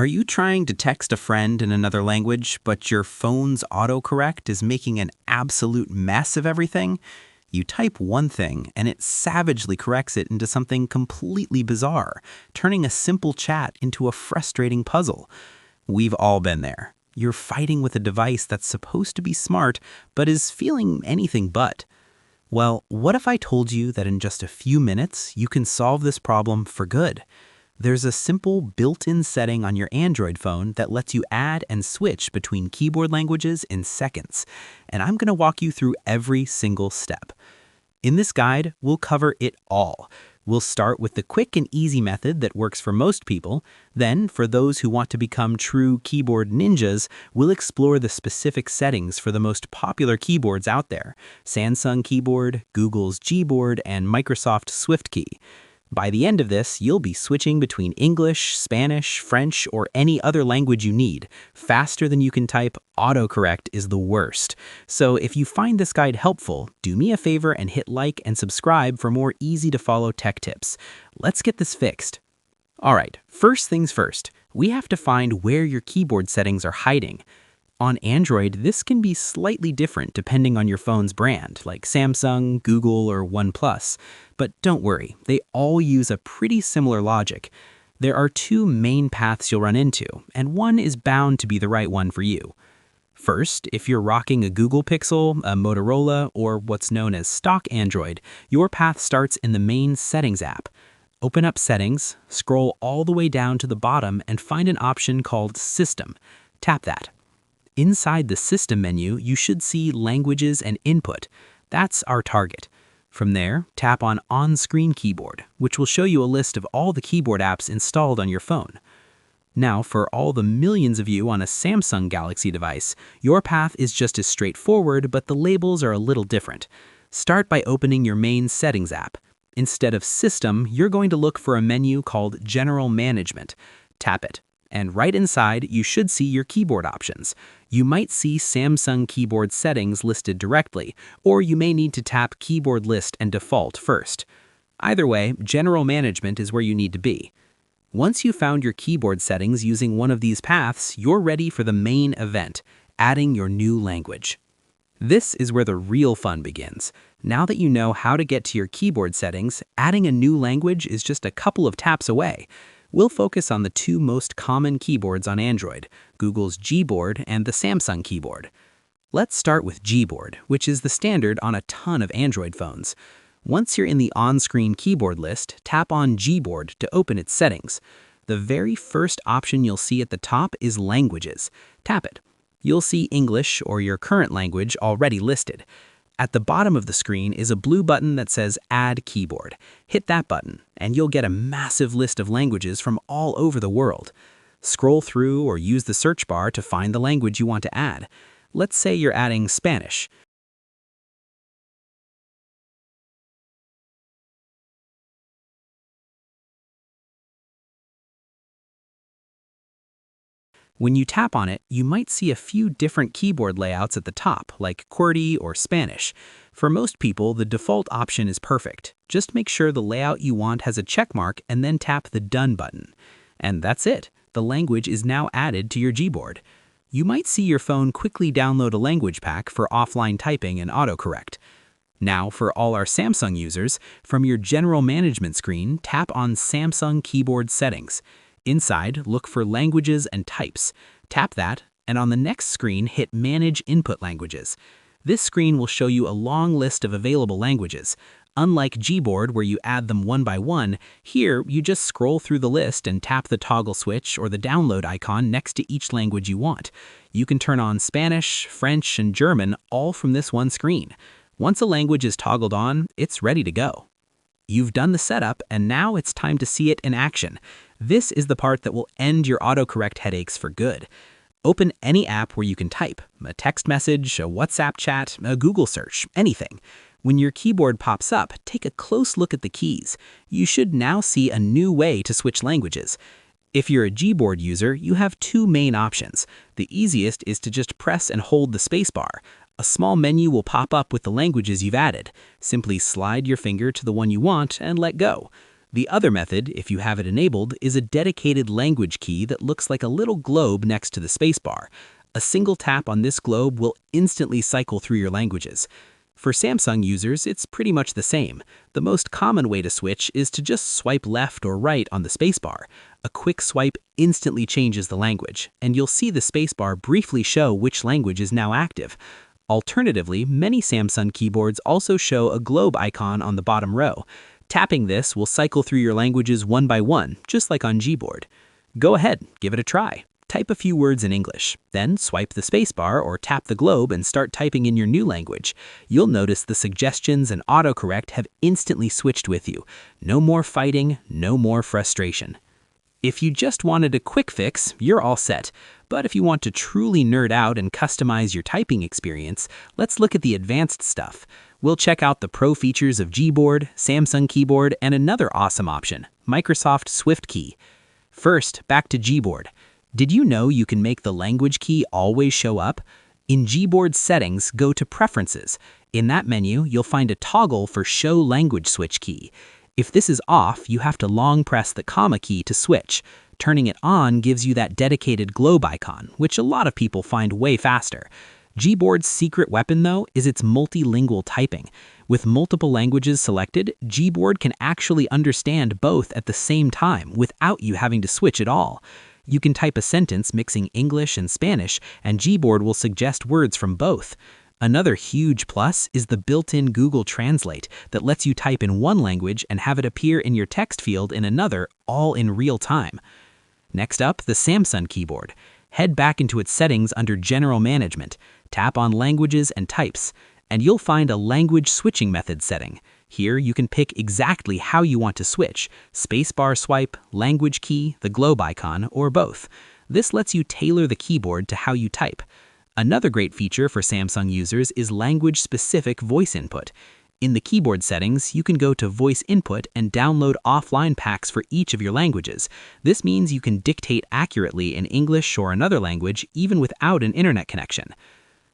Are you trying to text a friend in another language, but your phone's autocorrect is making an absolute mess of everything? You type one thing, and it savagely corrects it into something completely bizarre, turning a simple chat into a frustrating puzzle. We've all been there. You're fighting with a device that's supposed to be smart, but is feeling anything but. Well, what if I told you that in just a few minutes, you can solve this problem for good? There's a simple built-in setting on your Android phone that lets you add and switch between keyboard languages in seconds, and I'm going to walk you through every single step. In this guide, we'll cover it all. We'll start with the quick and easy method that works for most people. Then, for those who want to become true keyboard ninjas, we'll explore the specific settings for the most popular keyboards out there: Samsung Keyboard, Google's Gboard, and Microsoft SwiftKey. By the end of this, you'll be switching between English, Spanish, French, or any other language you need. Faster than you can type, autocorrect is the worst. So if you find this guide helpful, do me a favor and hit like and subscribe for more easy-to-follow tech tips. Let's get this fixed. All right, first things first, we have to find where your keyboard settings are hiding. On Android, this can be slightly different depending on your phone's brand, like Samsung, Google, or OnePlus. But don't worry, they all use a pretty similar logic. There are two main paths you'll run into, and one is bound to be the right one for you. First, if you're rocking a Google Pixel, a Motorola, or what's known as stock Android, your path starts in the main Settings app. Open up Settings, scroll all the way down to the bottom, and find an option called System. Tap that. Inside the System menu, you should see Languages and Input. That's our target. From there, tap on On-Screen Keyboard, which will show you a list of all the keyboard apps installed on your phone. Now, for all the millions of you on a Samsung Galaxy device, your path is just as straightforward, but the labels are a little different. Start by opening your main Settings app. Instead of System, you're going to look for a menu called General Management. Tap it. And right inside, you should see your keyboard options. You might see Samsung keyboard settings listed directly, or you may need to tap Keyboard List and Default first. Either way, General Management is where you need to be. Once you've found your keyboard settings using one of these paths, you're ready for the main event, adding your new language. This is where the real fun begins. Now that you know how to get to your keyboard settings, adding a new language is just a couple of taps away. We'll focus on the two most common keyboards on Android, Google's Gboard and the Samsung Keyboard. Let's start with Gboard, which is the standard on a ton of Android phones. Once you're in the on-screen keyboard list, tap on Gboard to open its settings. The very first option you'll see at the top is Languages. Tap it. You'll see English or your current language already listed. At the bottom of the screen is a blue button that says Add Keyboard. Hit that button, and you'll get a massive list of languages from all over the world. Scroll through or use the search bar to find the language you want to add. Let's say you're adding Spanish. When you tap on it, you might see a few different keyboard layouts at the top, like QWERTY or Spanish. For most people, the default option is perfect. Just make sure the layout you want has a check mark and then tap the Done button. And that's it. The language is now added to your Gboard. You might see your phone quickly download a language pack for offline typing and autocorrect. Now, for all our Samsung users, from your General Management screen, tap on Samsung Keyboard Settings. Inside, look for Languages and Types. Tap that, and on the next screen, hit Manage Input Languages. This screen will show you a long list of available languages. Unlike Gboard, where you add them one by one, here you just scroll through the list and tap the toggle switch or the download icon next to each language you want. You can turn on Spanish, French, and German all from this one screen. Once a language is toggled on, it's ready to go. You've done the setup, and now it's time to see it in action. This is the part that will end your autocorrect headaches for good. Open any app where you can type, a text message, a WhatsApp chat, a Google search, anything. When your keyboard pops up, take a close look at the keys. You should now see a new way to switch languages. If you're a Gboard user, you have two main options. The easiest is to just press and hold the spacebar. A small menu will pop up with the languages you've added. Simply slide your finger to the one you want and let go. The other method, if you have it enabled, is a dedicated language key that looks like a little globe next to the spacebar. A single tap on this globe will instantly cycle through your languages. For Samsung users, it's pretty much the same. The most common way to switch is to just swipe left or right on the spacebar. A quick swipe instantly changes the language, and you'll see the spacebar briefly show which language is now active. Alternatively, many Samsung keyboards also show a globe icon on the bottom row. Tapping this will cycle through your languages one by one, just like on Gboard. Go ahead, give it a try. Type a few words in English, then swipe the spacebar or tap the globe and start typing in your new language. You'll notice the suggestions and autocorrect have instantly switched with you. No more fighting, no more frustration. If you just wanted a quick fix, you're all set. But if you want to truly nerd out and customize your typing experience, let's look at the advanced stuff. We'll check out the pro features of Gboard, Samsung Keyboard, and another awesome option, Microsoft SwiftKey. First, back to Gboard. Did you know you can make the language key always show up? In Gboard settings, go to Preferences. In that menu, you'll find a toggle for Show Language Switch key. If this is off, you have to long press the comma key to switch. Turning it on gives you that dedicated globe icon, which a lot of people find way faster. Gboard's secret weapon, though, is its multilingual typing. With multiple languages selected, Gboard can actually understand both at the same time without you having to switch at all. You can type a sentence mixing English and Spanish, and Gboard will suggest words from both. Another huge plus is the built-in Google Translate that lets you type in one language and have it appear in your text field in another, all in real time. Next up, the Samsung keyboard. Head back into its settings under General Management, tap on Languages and Types, and you'll find a language switching method setting. Here you can pick exactly how you want to switch: spacebar swipe, language key, the globe icon, or both. This lets you tailor the keyboard to how you type. Another great feature for Samsung users is language-specific voice input. In the keyboard settings, you can go to Voice Input and download offline packs for each of your languages. This means you can dictate accurately in English or another language even without an internet connection.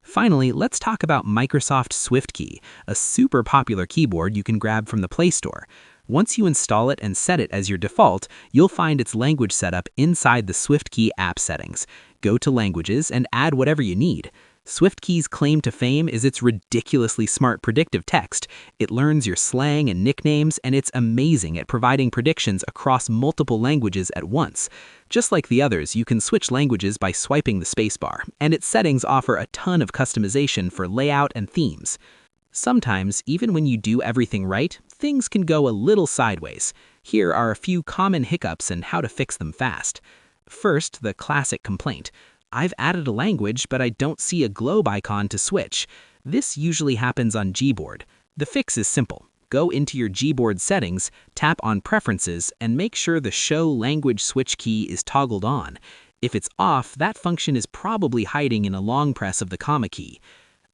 Finally, let's talk about Microsoft SwiftKey, a super popular keyboard you can grab from the Play Store. Once you install it and set it as your default, you'll find its language setup inside the SwiftKey app settings. Go to Languages and add whatever you need. SwiftKey's claim to fame is its ridiculously smart predictive text. It learns your slang and nicknames, and it's amazing at providing predictions across multiple languages at once. Just like the others, you can switch languages by swiping the spacebar, and its settings offer a ton of customization for layout and themes. Sometimes, even when you do everything right, things can go a little sideways. Here are a few common hiccups and how to fix them fast. First, the classic complaint. I've added a language, but I don't see a globe icon to switch. This usually happens on Gboard. The fix is simple. Go into your Gboard settings, tap on Preferences, and make sure the Show Language Switch key is toggled on. If it's off, that function is probably hiding in a long press of the comma key.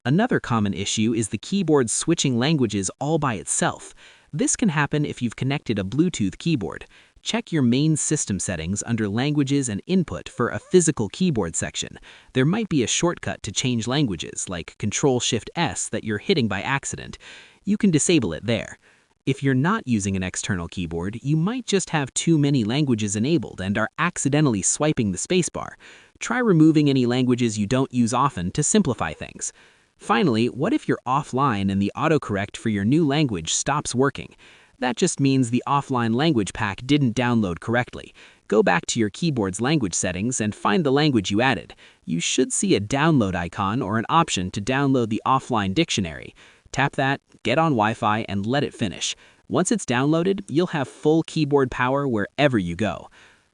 Another common issue is the keyboard switching languages all by itself. This can happen if you've connected a Bluetooth keyboard. Check your main system settings under Languages and Input for a physical keyboard section. There might be a shortcut to change languages, like Ctrl-Shift-S, that you're hitting by accident. You can disable it there. If you're not using an external keyboard, you might just have too many languages enabled and are accidentally swiping the spacebar. Try removing any languages you don't use often to simplify things. Finally, what if you're offline and the autocorrect for your new language stops working? That just means the offline language pack didn't download correctly. Go back to your keyboard's language settings and find the language you added. You should see a download icon or an option to download the offline dictionary. Tap that, get on Wi-Fi, and let it finish. Once it's downloaded, you'll have full keyboard power wherever you go.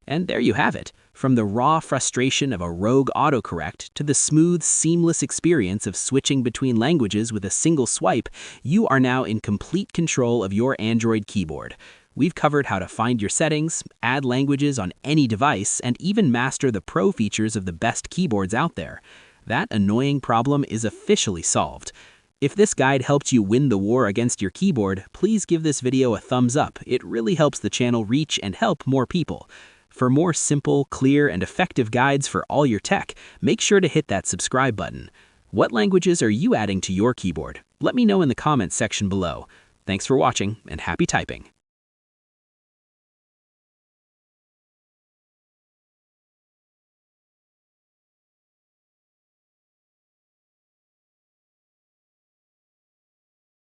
And there you have it. From the raw frustration of a rogue autocorrect to the smooth, seamless experience of switching between languages with a single swipe, you are now in complete control of your Android keyboard. We've covered how to find your settings, add languages on any device, and even master the pro features of the best keyboards out there. That annoying problem is officially solved. If this guide helped you win the war against your keyboard, please give this video a thumbs up. It really helps the channel reach and help more people. For more simple, clear, and effective guides for all your tech, make sure to hit that subscribe button. What languages are you adding to your keyboard? Let me know in the comments section below. Thanks for watching, and happy typing.